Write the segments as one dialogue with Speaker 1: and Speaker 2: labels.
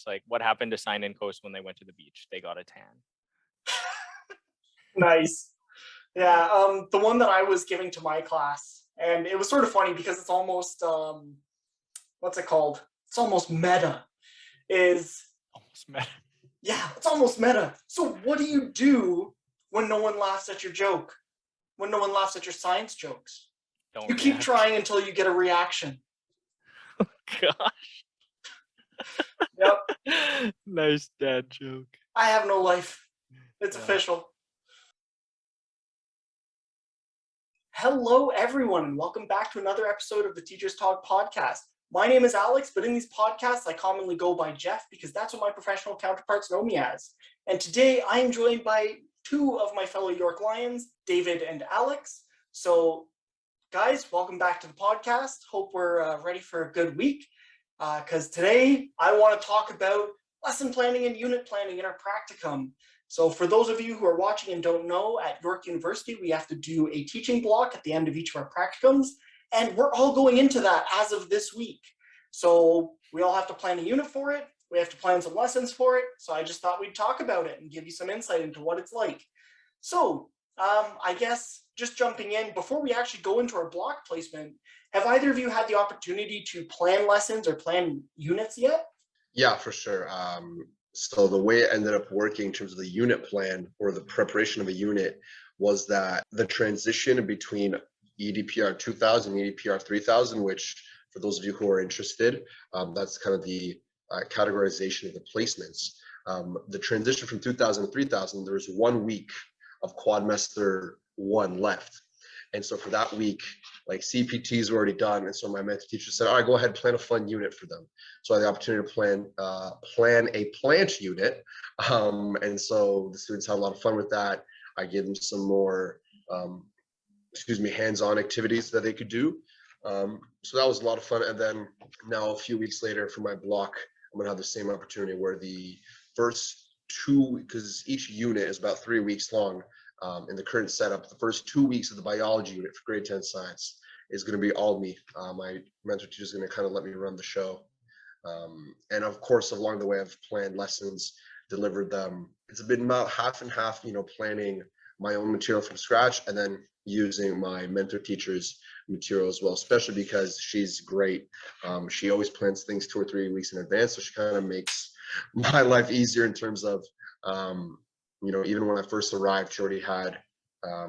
Speaker 1: It's like, what happened to Sign and Coast when they went to the beach? They got a tan.
Speaker 2: Nice. Yeah, the one that I was giving to my class, and it was sort of funny because it's almost, what's it called? It's almost meta.
Speaker 1: Almost meta.
Speaker 2: Yeah, it's almost meta. So what do you do when no one laughs at your joke? When no one laughs at your science jokes? You keep trying until you get a reaction.
Speaker 1: Oh, gosh.
Speaker 2: Yep.
Speaker 1: Nice dad joke.
Speaker 2: I have no life. It's official. Hello, everyone, and welcome back to another episode of the Teachers Talk podcast. My name is Alex, but in these podcasts, I commonly go by Jeff because that's what my professional counterparts know me as. And today, I am joined by two of my fellow York Lions, David and Alex. So, guys, welcome back to the podcast. Hope we're ready for a good week, because today, I want to talk about lesson planning and unit planning in our practicum. So for those of you who are watching and don't know, at York University, we have to do a teaching block at the end of each of our practicums, and we're all going into that as of this week. So we all have to plan a unit for it. We have to plan some lessons for it. So I just thought we'd talk about it and give you some insight into what it's like. So I guess just jumping in, before we actually go into our block placement, have either of you had the opportunity to plan lessons or plan units yet?
Speaker 3: Yeah, for sure. So the way it ended up working in terms of the unit plan or the preparation of a unit was that the transition between EDPR 2000 and EDPR 3000, which for those of you who are interested, that's kind of the categorization of the placements. The transition from 2000 to 3000, there was 1 week of quadmester 1 left. And so for that week, like CPTs were already done. And so my mentor teacher said, all right, go ahead, plan a fun unit for them. So I had the opportunity to plan a plant unit. And so the students had a lot of fun with that. I gave them some more, hands-on activities that they could do. So that was a lot of fun. And then now a few weeks later for my block, I'm gonna have the same opportunity where the first 2, because each unit is about 3 weeks long, in the current setup, the first 2 weeks of the biology unit for grade 10 science is going to be all me. My mentor teacher is going to kind of let me run the show. And of course, along the way, I've planned lessons, delivered them. It's been about half and half, planning my own material from scratch and then using my mentor teacher's material as well, especially because she's great. She always plans things 2 or 3 weeks in advance. So she kind of makes my life easier in terms of, even when I first arrived, she already had,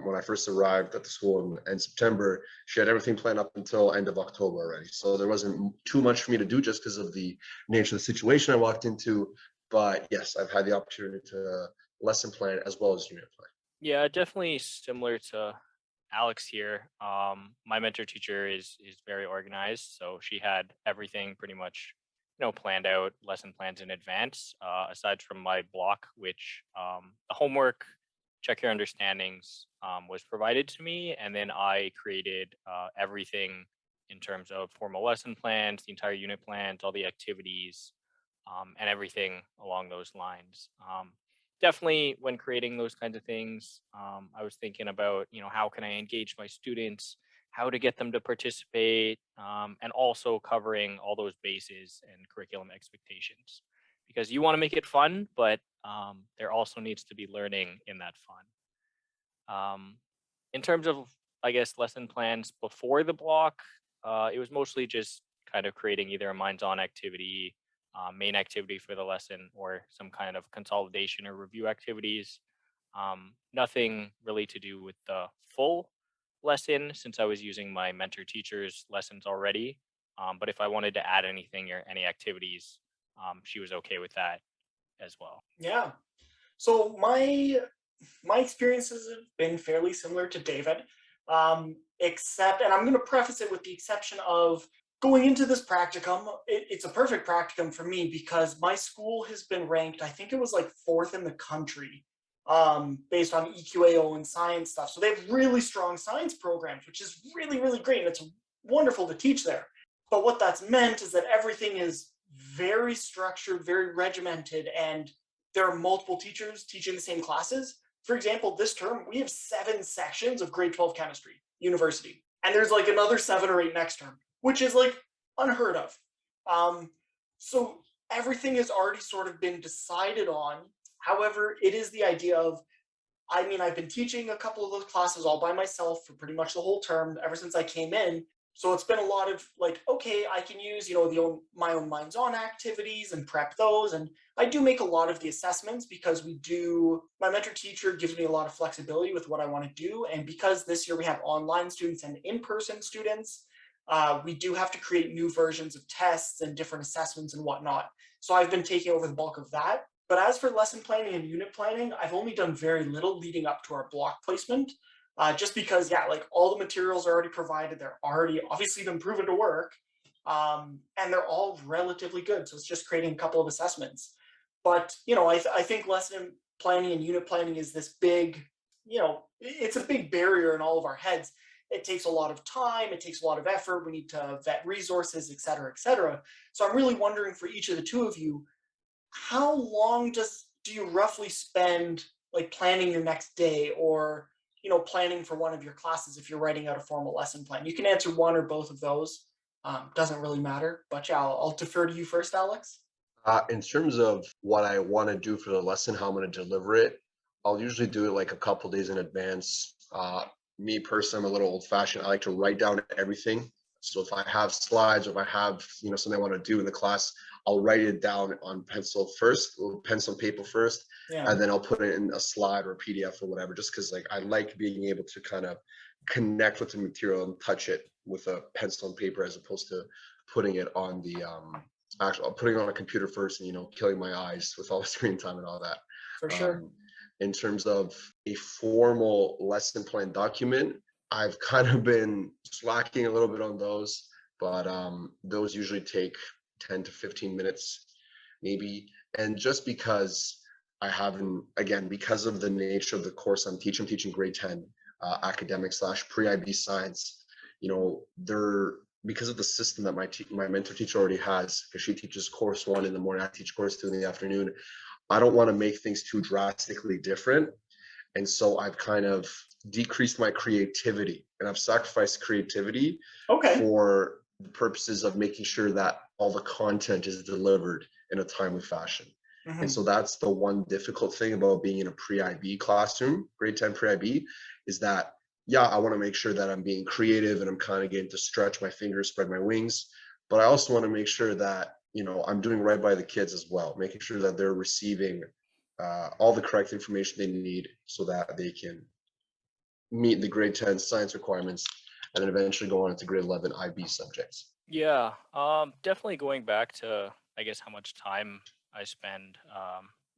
Speaker 3: when I first arrived at the school in September, she had everything planned up until end of October already. So there wasn't too much for me to do just because of the nature of the situation I walked into. But yes, I've had the opportunity to lesson plan as well as unit plan.
Speaker 1: Yeah, definitely similar to Alex here. My mentor teacher is very organized. So she had everything pretty much planned out, lesson plans in advance, aside from my block, which the homework, check your understandings, was provided to me. And then I created everything in terms of formal lesson plans, the entire unit plans, all the activities, and everything along those lines. Definitely when creating those kinds of things, I was thinking about, how can I engage my students, how to get them to participate, and also covering all those bases and curriculum expectations, because you want to make it fun, but there also needs to be learning in that fun. In terms of, I guess, lesson plans before the block, it was mostly just kind of creating either a minds-on activity, main activity for the lesson, or some kind of consolidation or review activities. Nothing really to do with the full lesson since I was using my mentor teacher's lessons already. But if I wanted to add anything or any activities, she was okay with that as well.
Speaker 2: Yeah. So my experiences have been fairly similar to David, except, and I'm going to preface it with the exception of going into this practicum, it's a perfect practicum for me because my school has been ranked, I think it was like 4th in the country, based on EQAO and science stuff. So they have really strong science programs, which is really, really great. And it's wonderful to teach there. But what that's meant is that everything is very structured, very regimented, and there are multiple teachers teaching the same classes. For example, this term, we have 7 sections of grade 12 chemistry, university. And there's like another 7 or 8 next term, which is like unheard of. So everything has already sort of been decided on. However, it is the idea of, I mean, I've been teaching a couple of those classes all by myself for pretty much the whole term ever since I came in. So it's been a lot of like, okay, I can use, my own minds on activities and prep those. And I do make a lot of the assessments because my mentor teacher gives me a lot of flexibility with what I want to do. And because this year we have online students and in-person students, we do have to create new versions of tests and different assessments and whatnot. So I've been taking over the bulk of that. But as for lesson planning and unit planning, I've only done very little leading up to our block placement, just because, yeah, like all the materials are already provided. They're already obviously been proven to work, and they're all relatively good. So it's just creating a couple of assessments. But, I think lesson planning and unit planning is this big, it's a big barrier in all of our heads. It takes a lot of time. It takes a lot of effort. We need to vet resources, et cetera, et cetera. So I'm really wondering for each of the two of you, how long do you roughly spend like planning your next day, or planning for one of your classes if you're writing out a formal lesson plan? You can answer one or both of those. Doesn't really matter, but yeah, I'll defer to you first, Alex.
Speaker 3: In terms of what I want to do for the lesson, how I'm going to deliver it, I'll usually do it like a couple days in advance. Me personally, I'm a little old fashioned. I like to write down everything. So if I have slides, or if I have something I want to do in the class, I'll write it down on pencil first, or pencil and paper first,
Speaker 2: Yeah,
Speaker 3: and then I'll put it in a slide or a PDF or whatever. Just because like I like being able to kind of connect with the material and touch it with a pencil and paper, as opposed to putting it on the actually putting it on a computer first, and killing my eyes with all the screen time and all that.
Speaker 2: for sure.
Speaker 3: um, in terms of a formal lesson plan document, I've kind of been slacking a little bit on those, but those usually take 10 to 15 minutes maybe. And just because I haven't, again, because of the nature of the course I'm teaching grade 10 academic / pre-IB science, they're, because of the system that my mentor teacher already has, because she teaches course 1 in the morning, I teach course 2 in the afternoon. I don't want to make things too drastically different. And so I've kind of decreased my creativity, and I've sacrificed creativity
Speaker 2: Okay.
Speaker 3: for the purposes of making sure that all the content is delivered in a timely fashion. And
Speaker 2: Hmm.
Speaker 3: so that's the one difficult thing about being in a pre-IB classroom, grade 10 pre-IB, is that, yeah, I want to make sure that I'm being creative and I'm kind of getting to stretch my fingers, spread my wings. But I also want to make sure that, I'm doing right by the kids as well, making sure that they're receiving all the correct information they need so that they can meet the grade 10 science requirements and then eventually go on into grade 11 IB subjects.
Speaker 1: Yeah, definitely going back to, I guess, how much time I spend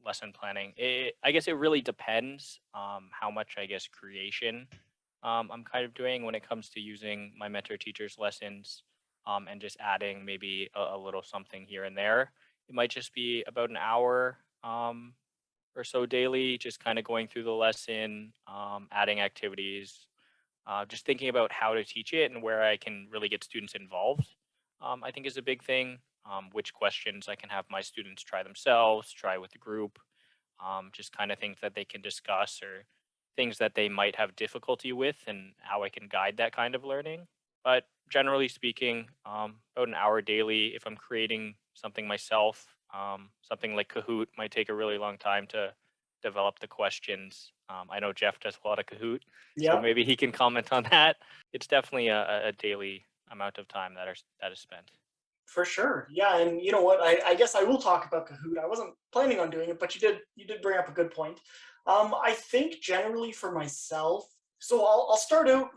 Speaker 1: lesson planning. I guess it really depends how much, I guess, creation I'm kind of doing when it comes to using my mentor teacher's lessons, and just adding maybe a little something here and there. It might just be about an hour or so daily, just kind of going through the lesson, adding activities, just thinking about how to teach it and where I can really get students involved, I think is a big thing. Which questions I can have my students try themselves, try with the group, just kind of things that they can discuss, or things that they might have difficulty with, and how I can guide that kind of learning. But generally speaking, about an hour daily. If I'm creating something myself, something like Kahoot might take a really long time to develop the questions. I know Jeff does a lot of Kahoot, so
Speaker 2: Yep.
Speaker 1: maybe he can comment on that. It's definitely a daily amount of time that is spent.
Speaker 2: For sure. Yeah, and you know what? I guess I will talk about Kahoot. I wasn't planning on doing it, but you did bring up a good point. I think generally for myself, so I'll start out,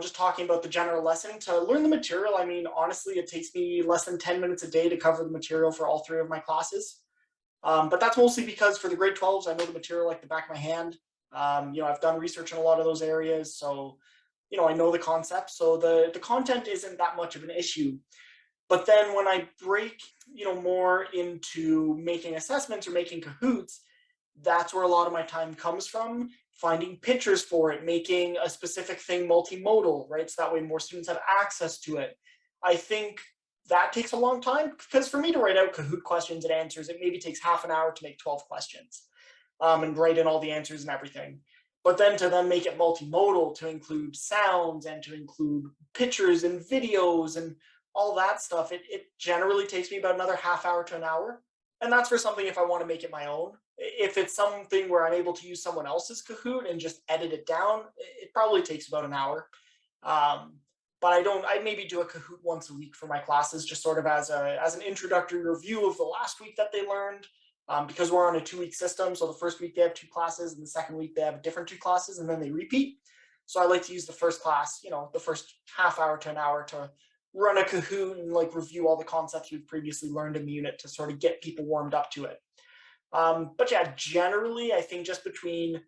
Speaker 2: just talking about the general lesson. To learn the material, I mean, honestly, it takes me less than 10 minutes a day to cover the material for all three of my classes. But that's mostly because for the grade 12s, I know the material like the back of my hand. I've done research in a lot of those areas, so I know the concept. So the content isn't that much of an issue. But then when I break, more into making assessments or making Kahoots, that's where a lot of my time comes from. Finding pictures for it, making a specific thing multimodal, right? So that way more students have access to it. I think that takes a long time, because for me to write out Kahoot questions and answers, it maybe takes half an hour to make 12 questions, and write in all the answers and everything. But then to then make it multimodal, to include sounds and to include pictures and videos and all that stuff, it generally takes me about another half hour to an hour. And that's for something if I want to make it my own. If it's something where I'm able to use someone else's Kahoot and just edit it down, it probably takes about an hour. Um, but I maybe do a Kahoot once a week for my classes, just sort of as an introductory review of the last week that they learned. Because we're on a 2-week system, so the first week they have 2 classes, and the second week they have a different 2 classes, and then they repeat. So I like to use the first class, the first half hour to an hour to run a Kahoot and like review all the concepts we've previously learned in the unit to sort of get people warmed up to it. But yeah, generally, I think just between,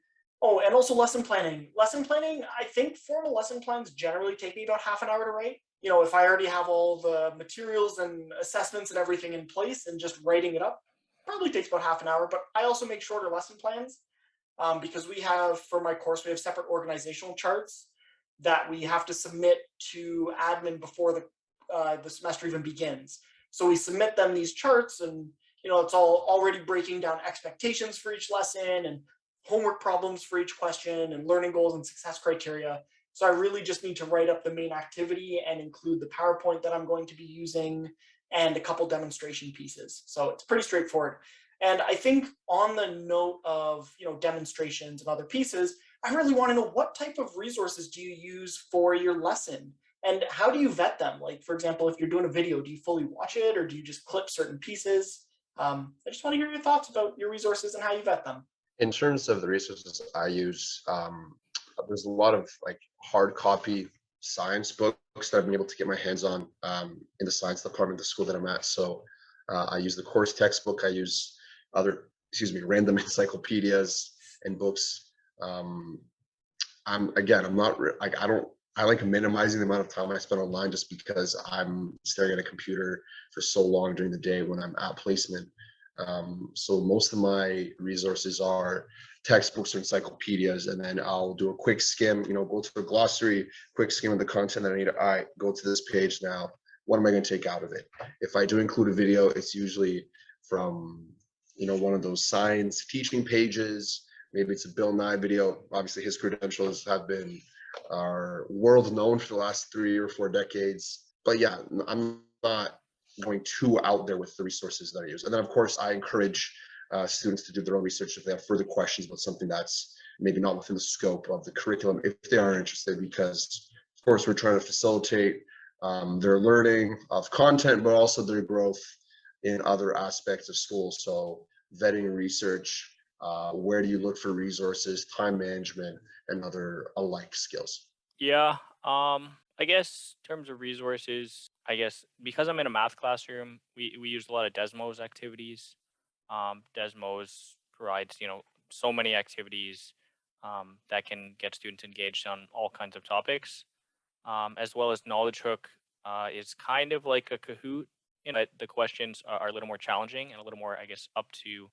Speaker 2: oh, and also lesson planning. Lesson planning, I think formal lesson plans generally take me about half an hour to write. If I already have all the materials and assessments and everything in place and just writing it up, probably takes about half an hour. But I also make shorter lesson plans because for my course, we have separate organizational charts that we have to submit to admin before the semester even begins. So we submit them these charts, and it's all already breaking down expectations for each lesson and homework problems for each question and learning goals and success criteria. So I really just need to write up the main activity and include the PowerPoint that I'm going to be using and a couple demonstration pieces. So it's pretty straightforward. And I think on the note of demonstrations and other pieces, I really want to know, what type of resources do you use for your lesson? And how do you vet them? Like, for example, if you're doing a video, do you fully watch it or do you just clip certain pieces? I just want to hear your thoughts about your resources and how you vet them.
Speaker 3: In terms of the resources I use, there's a lot of like hard copy science books that I've been able to get my hands on in the science department of the school that I'm at. So I use the course textbook. I use random encyclopedias and books. I like minimizing the amount of time I spend online just because I'm staring at a computer for so long during the day when I'm at placement. So most of my resources are textbooks or encyclopedias, and then I'll do a quick skim, go to the glossary, quick skim of the content that I need. All right, go to this page now. What am I going to take out of it? If I do include a video, it's usually from, one of those science teaching pages. Maybe it's a Bill Nye video. Obviously, his credentials are world known for the last 3 or 4 decades. But yeah, I'm not going too out there with the resources that I use. And then, of course, I encourage students to do their own research if they have further questions about something that's maybe not within the scope of the curriculum, if they are interested, because, of course, we're trying to facilitate their learning of content, but also their growth in other aspects of school. So vetting research, where do you look for resources, time management, and other alike skills.
Speaker 1: Yeah. I guess in terms of resources, I guess because I'm in a math classroom, we use a lot of Desmos activities. Desmos provides, so many activities that can get students engaged on all kinds of topics, as well as Knowledge Hook is kind of like a Kahoot, but the questions are a little more challenging and a little more, I guess, up to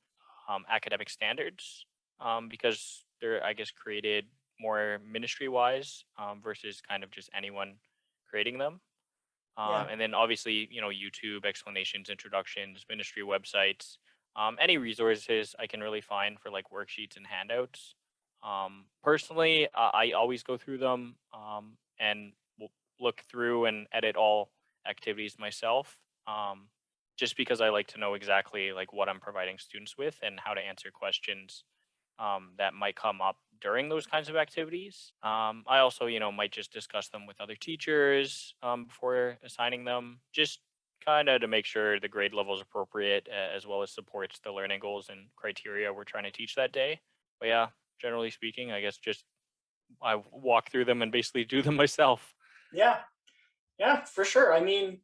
Speaker 1: academic standards because they're, I guess, created more ministry wise versus kind of just anyone creating them.
Speaker 2: Yeah.
Speaker 1: And then obviously, YouTube explanations, introductions, ministry websites, any resources I can really find for like worksheets and handouts. Personally, I always go through them and will look through and edit all activities myself. Just because I like to know exactly like what I'm providing students with and how to answer questions that might come up during those kinds of activities. I also, might just discuss them with other teachers before assigning them, just kind of to make sure the grade level is appropriate as well as supports the learning goals and criteria we're trying to teach that day. But yeah, generally speaking, I guess just I walk through them and basically do them myself.
Speaker 2: Yeah. Yeah, for sure. I mean,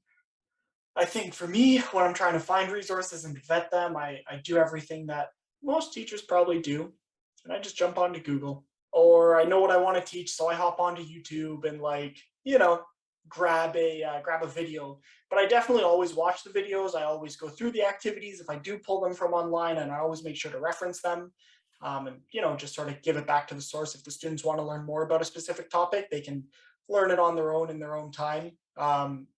Speaker 2: I think for me, when I'm trying to find resources and vet them, I do everything that most teachers probably do. And I just jump onto Google. Or I know what I want to teach, so I hop onto YouTube and grab a video. But I definitely always watch the videos. I always go through the activities if I do pull them from online, and I always make sure to reference them. And just sort of give it back to the source. If the students want to learn more about a specific topic, they can learn it on their own in their own time.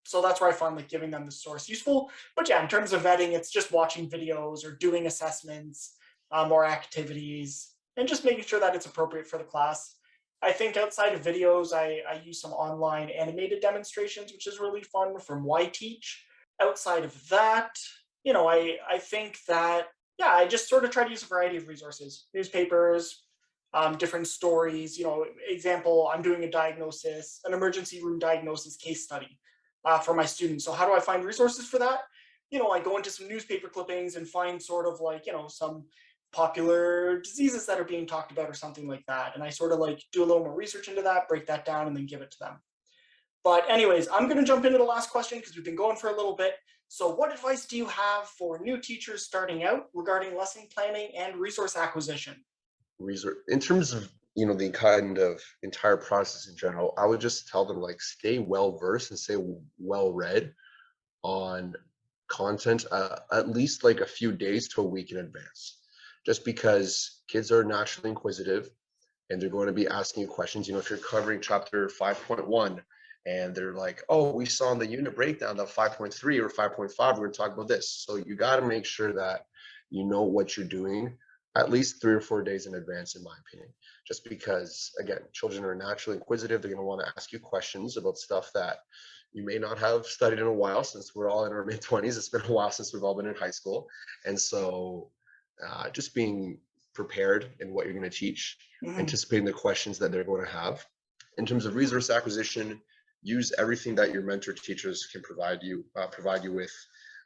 Speaker 2: So that's where I find like giving them the source useful. But yeah, in terms of vetting, it's just watching videos or doing assessments or activities and just making sure that it's appropriate for the class. I think outside of videos, I use some online animated demonstrations, which is really fun from Teach. Outside of that, I think that, yeah, I just sort of try to use a variety of resources, newspapers, different stories. Example, I'm doing an emergency room diagnosis case study for my students. So how do I find resources for that? I go into some newspaper clippings and find sort of like, some popular diseases that are being talked about or something like that. And I sort of like do a little more research into that, break that down, and then give it to them. But anyways, I'm going to jump into the last question because we've been going for a little bit. So what advice do you have for new teachers starting out regarding lesson planning and resource acquisition?
Speaker 3: In terms of the kind of entire process in general, I would just tell them like stay well versed and stay well read on content, at least like a few days to a week in advance, just because kids are naturally inquisitive and they're going to be asking you questions. If you're covering chapter 5.1 and they're like, oh, we saw in the unit breakdown that 5.3 or 5.5 we're going to talk about this. So you got to make sure that you know what you're doing at least 3 or 4 days in advance, in my opinion, just because, again, children are naturally inquisitive. They're going to want to ask you questions about stuff that you may not have studied in a while, since we're all in our mid-20s. It's been a while since we've all been in high school. And so just being prepared in what you're going to teach, anticipating the questions that they're going to have. In terms of resource acquisition, use everything that your mentor teachers can provide you with.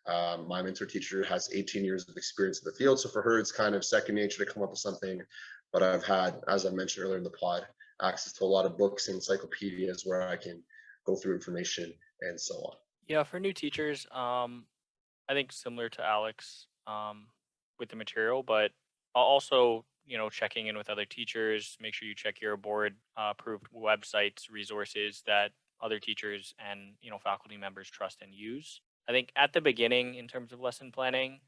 Speaker 3: My mentor teacher has 18 years of experience in the field, so for her it's kind of second nature to come up with something. But I've had, as I mentioned earlier in the pod, access to a lot of books and encyclopedias where I can go through information and so on.
Speaker 1: Yeah, for new teachers, I think similar to Alex, with the material, but also, checking in with other teachers, make sure you check your board approved websites, resources that other teachers and, faculty members trust and use. I think at the beginning, in terms of lesson planning,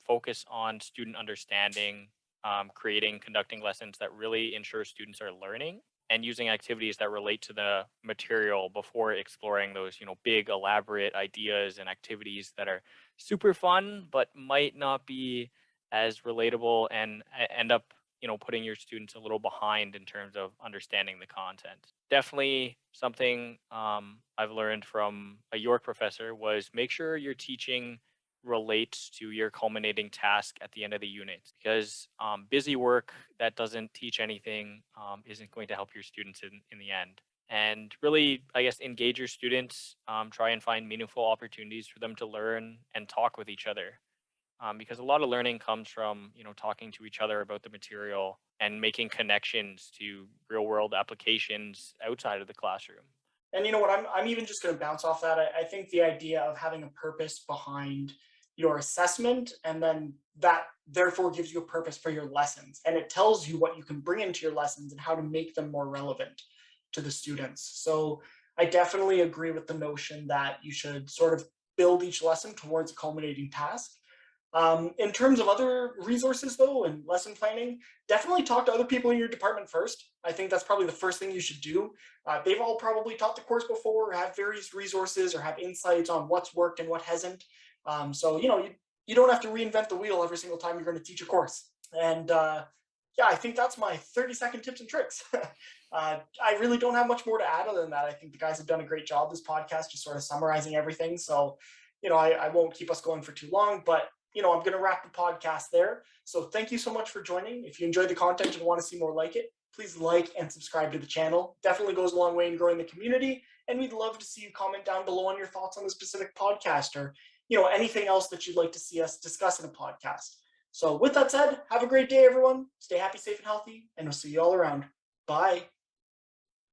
Speaker 1: focus on student understanding, conducting lessons that really ensure students are learning, and using activities that relate to the material before exploring those, big elaborate ideas and activities that are super fun but might not be as relatable and end up, putting your students a little behind in terms of understanding the content. Definitely something I've learned from a York professor was make sure your teaching relates to your culminating task at the end of the unit, because busy work that doesn't teach anything isn't going to help your students in the end. And really, I guess, engage your students, try and find meaningful opportunities for them to learn and talk with each other, because a lot of learning comes from, talking to each other about the material and making connections to real world applications outside of the classroom.
Speaker 2: And you know what? I'm even just going to bounce off that. I think the idea of having a purpose behind your assessment, and then that therefore gives you a purpose for your lessons, and it tells you what you can bring into your lessons and how to make them more relevant to the students. So I definitely agree with the notion that you should sort of build each lesson towards a culminating task. In terms of other resources, though, and lesson planning, definitely talk to other people in your department first. I think that's probably the first thing you should do. They've all probably taught the course before, or have various resources, or have insights on what's worked and what hasn't. So, you don't have to reinvent the wheel every single time you're going to teach a course. And yeah, I think that's my 30-second tips and tricks. I really don't have much more to add other than that. I think the guys have done a great job this podcast, just sort of summarizing everything. So, I won't keep us going for too long, but I'm going to wrap the podcast there. So thank you so much for joining. If you enjoyed the content and want to see more like it, please like and subscribe to the channel. Definitely goes a long way in growing the community. And we'd love to see you comment down below on your thoughts on the specific podcast, or, anything else that you'd like to see us discuss in a podcast. So with that said, have a great day, everyone. Stay happy, safe, and healthy, and we'll see you all around. Bye.